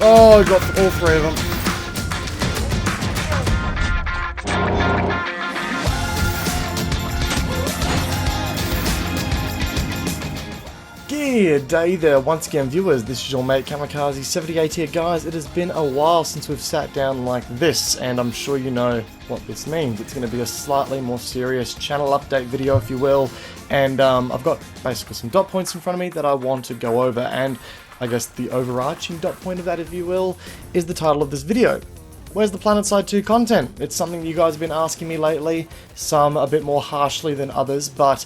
Oh, I got all three of them. Good day there once again, viewers. This is your mate Kamikaze78 here. Guys, it has been a while since we've sat down like this, and I'm sure you know what this means. It's going to be a slightly more serious channel update video, if you will, and I've got basically some dot points in front of me that I want to go over, and I guess the overarching dot point of that, if you will, is the title of this video. Where's the Planetside 2 content? It's something you guys have been asking me lately, some a bit more harshly than others, but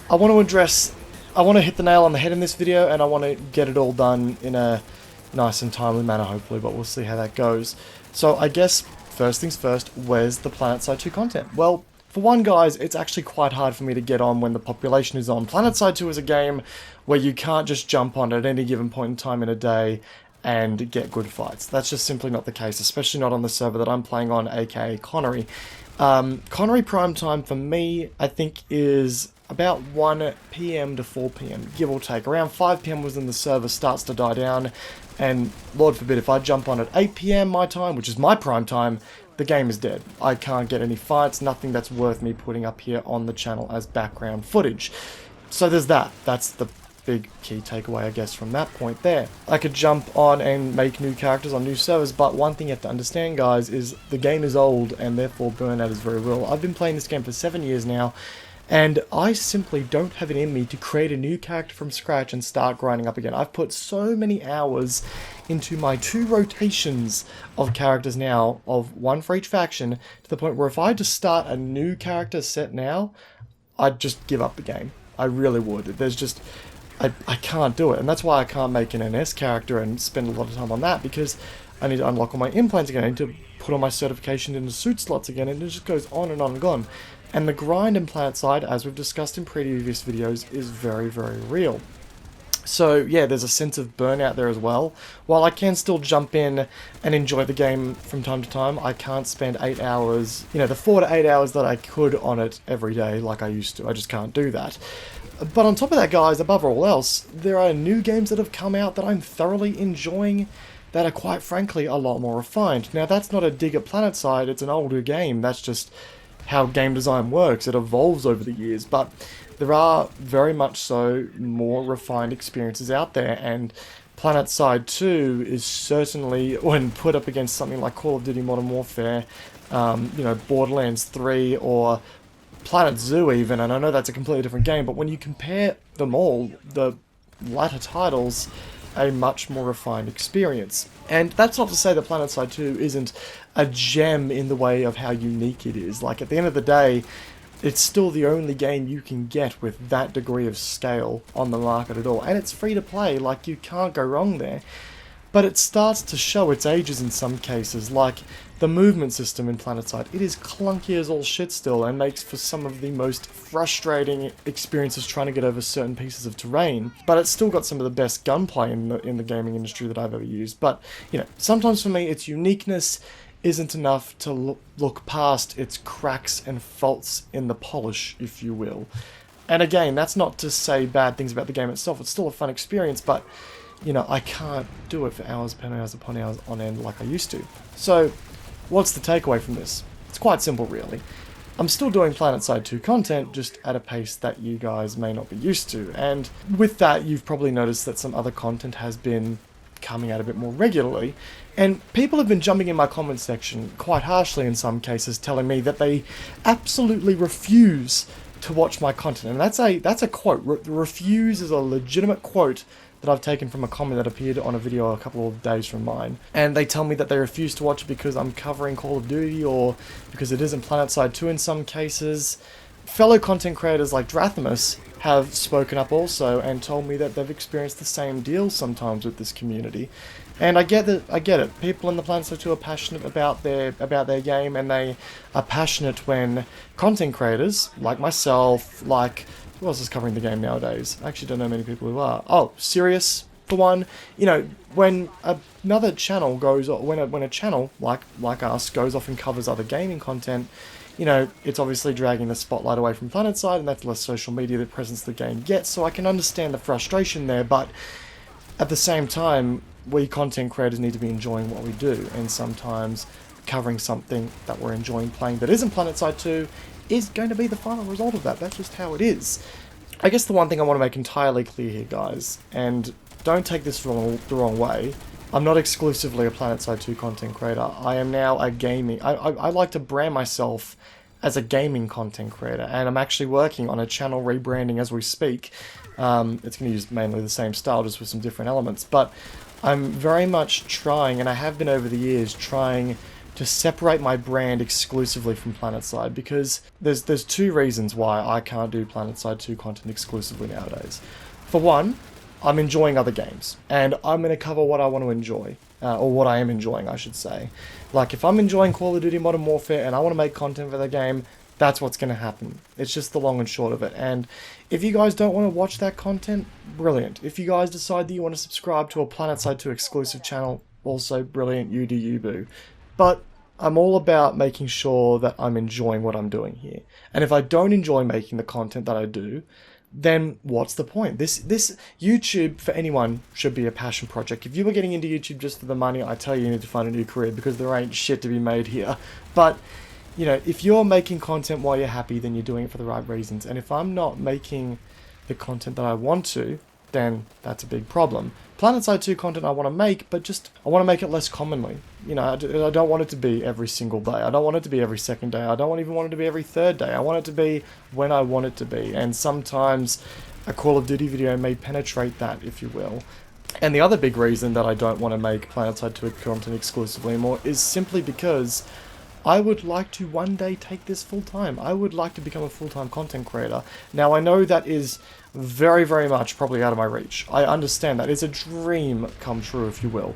I want to hit the nail on the head in this video, and I want to get it all done in a nice and timely manner, hopefully, but we'll see how that goes. So I guess, first things first, where's the Planetside 2 content? Well, for one, guys, it's actually quite hard for me to get on when the population is on. Planetside 2 is a game where you can't just jump on at any given point in time in a day and get good fights. That's just simply not the case, especially not on the server that I'm playing on, aka Connery. Connery prime time for me, I think, is about 1 PM to 4 PM, give or take. Around 5 PM was when the server starts to die down, and Lord forbid, if I jump on at 8 PM my time, which is my prime time, the game is dead. I can't get any fights, nothing that's worth me putting up here on the channel as background footage. So there's that. That's the big key takeaway, I guess, from that point there. I could jump on and make new characters on new servers, but one thing you have to understand, guys, is the game is old, and therefore burnout is very real. I've been playing this game for 7 years now, and I simply don't have it in me to create a new character from scratch and start grinding up again. I've put so many hours into my 2 rotations of characters now, of 1 for each faction, to the point where if I had to start a new character set now, I'd just give up the game. I really would. There's just... I can't do it, and that's why I can't make an NS character and spend a lot of time on that, because I need to unlock all my implants again, I need to put all my certification into suit slots again, and it just goes on and on. And the grind in Planetside, as we've discussed in previous videos, is very, very real. So yeah, there's a sense of burnout there as well. While I can still jump in and enjoy the game from time to time, I can't spend 8 hours, you know, the 4 to 8 hours that I could on it every day like I used to. I just can't do that. But on top of that, guys, above all else, there are new games that have come out that I'm thoroughly enjoying that are, quite frankly, a lot more refined. Now, that's not a dig at Planetside, it's an older game. That's just how game design works. It evolves over the years, but there are very much so more refined experiences out there, and Planetside 2 is certainly, when put up against something like Call of Duty Modern Warfare, you know, Borderlands 3, or Planet Zoo even, and I know that's a completely different game, but when you compare them all, the latter titles, a much more refined experience. And that's not to say that Planetside 2 isn't a gem in the way of how unique it is. Like, at the end of the day, it's still the only game you can get with that degree of scale on the market at all. And it's free to play, like, you can't go wrong there. But it starts to show its ages in some cases, like the movement system in Planetside. It is clunky as all shit still, and makes for some of the most frustrating experiences trying to get over certain pieces of terrain. But it's still got some of the best gunplay in the gaming industry that I've ever used. But, you know, sometimes for me its uniqueness isn't enough to look past its cracks and faults in the polish, if you will. And again, that's not to say bad things about the game itself. It's still a fun experience, but you know, I can't do it for hours upon hours on end like I used to. So, what's the takeaway from this? It's quite simple, really. I'm still doing Planetside 2 content, just at a pace that you guys may not be used to. And with that, you've probably noticed that some other content has been coming out a bit more regularly. And people have been jumping in my comment section quite harshly in some cases, telling me that they absolutely refuse to watch my content. And that's a quote. Refuse is a legitimate quote that I've taken from a comment that appeared on a video a couple of days from mine. And they tell me that they refuse to watch it because I'm covering Call of Duty, or because it isn't Planetside 2 in some cases. Fellow content creators like Drathamus have spoken up also and told me that they've experienced the same deal sometimes with this community. And I get it. People in the Planetside 2 are passionate about their game, and they are passionate when content creators like myself, like, who else is covering the game nowadays? I actually don't know many people who are. Oh, Sirius, for one. You know, when another channel goes, when a channel like us goes off and covers other gaming content, you know, it's obviously dragging the spotlight away from Planetside, and that's less social media presence the game gets. So I can understand the frustration there, but at the same time, we content creators need to be enjoying what we do, and sometimes covering something that we're enjoying playing that isn't Planetside 2 is going to be the final result of that. That's just how it is. I guess the one thing I want to make entirely clear here, guys, and don't take this the wrong way, I'm not exclusively a Planetside 2 content creator. I am now a gaming... I like to brand myself as a gaming content creator, and I'm actually working on a channel rebranding as we speak. It's going to use mainly the same style, just with some different elements, but I'm very much trying, and I have been over the years, trying to separate my brand exclusively from Planetside, because there's two reasons why I can't do Planetside 2 content exclusively nowadays. For one, I'm enjoying other games, and I'm going to cover what I want to enjoy, or what I am enjoying, I should say. Like, if I'm enjoying Call of Duty Modern Warfare and I want to make content for the game, that's what's going to happen. It's just the long and short of it. And if you guys don't want to watch that content, brilliant. If you guys decide that you want to subscribe to a Planetside 2 exclusive channel, also brilliant, you do you, boo. But I'm all about making sure that I'm enjoying what I'm doing here. And if I don't enjoy making the content that I do, then what's the point? This YouTube, for anyone, should be a passion project. If you were getting into YouTube just for the money, I tell you need to find a new career, because there ain't shit to be made here. But, you know, if you're making content while you're happy, then you're doing it for the right reasons. And if I'm not making the content that I want to, then that's a big problem. Planetside 2 content I want to make, but just, I want to make it less commonly. You know, I don't want it to be every single day. I don't want it to be every second day. I don't even want it to be every third day. I want it to be when I want it to be. And sometimes a Call of Duty video may penetrate that, if you will. And the other big reason that I don't want to make Planetside 2 content exclusively anymore is simply because I would like to one day take this full time. I would like to become a full-time content creator. Now, I know that is very, very much probably out of my reach. I understand that. It's a dream come true, if you will.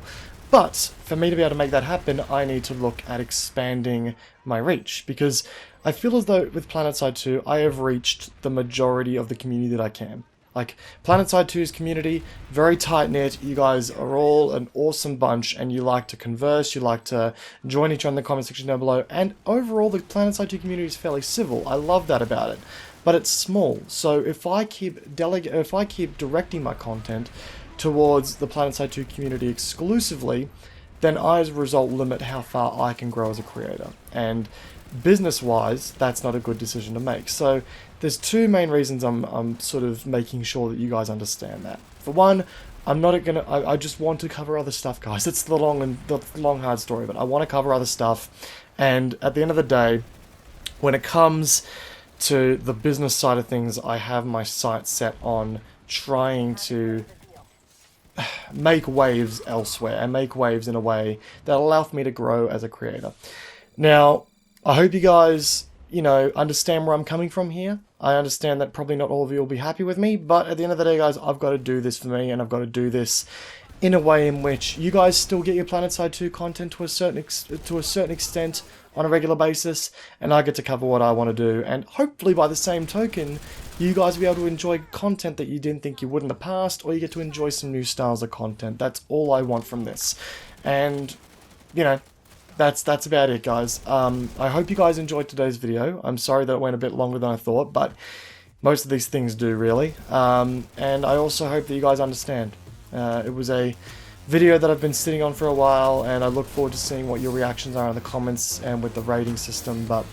But for me to be able to make that happen, I need to look at expanding my reach, because I feel as though with Planetside 2, I have reached the majority of the community that I can. Like, Planetside 2's community, very tight-knit, you guys are all an awesome bunch, and you like to converse, you like to join each other in the comment section down below, and overall the Planetside 2 community is fairly civil. I love that about it. But it's small, so if I keep directing my content towards the Planetside 2 community exclusively, then I, as a result, limit how far I can grow as a creator. And business-wise, that's not a good decision to make. So there's two main reasons I'm sort of making sure that you guys understand that. For one, I just want to cover other stuff, guys. It's the long hard story, but I want to cover other stuff. And at the end of the day, when it comes to the business side of things, I have my sights set on trying to make waves elsewhere, and make waves in a way that allow for me to grow as a creator. Now, I hope you guys, you know, understand where I'm coming from here. I understand that probably not all of you will be happy with me, but at the end of the day, guys, I've got to do this for me, and I've got to do this in a way in which you guys still get your Planetside 2 content to a certain extent on a regular basis, and I get to cover what I want to do, and hopefully by the same token, you guys will be able to enjoy content that you didn't think you would in the past, or you get to enjoy some new styles of content. That's all I want from this. And, you know, that's about it, guys. I hope you guys enjoyed today's video. I'm sorry that it went a bit longer than I thought, but most of these things do, really. And I also hope that you guys understand. It was a video that I've been sitting on for a while, and I look forward to seeing what your reactions are in the comments and with the rating system, but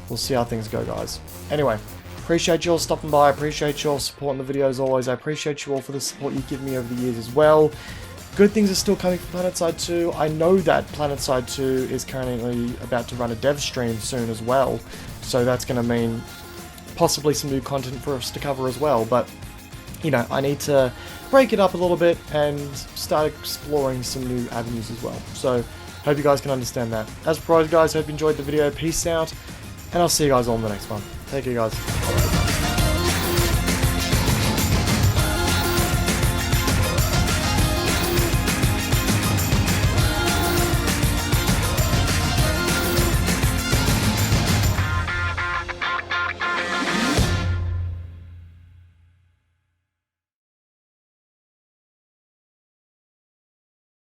we'll see how things go, guys. Anyway, appreciate you all stopping by, I appreciate you all supporting the videos always, I appreciate you all for the support you give me over the years as well. Good things are still coming from Planetside 2. I know that Planetside 2 is currently about to run a dev stream soon as well, so that's going to mean possibly some new content for us to cover as well, but you know, I need to break it up a little bit and start exploring some new avenues as well. So, hope you guys can understand that. As always, guys, hope you enjoyed the video. Peace out, and I'll see you guys all in the next one. Take care, guys.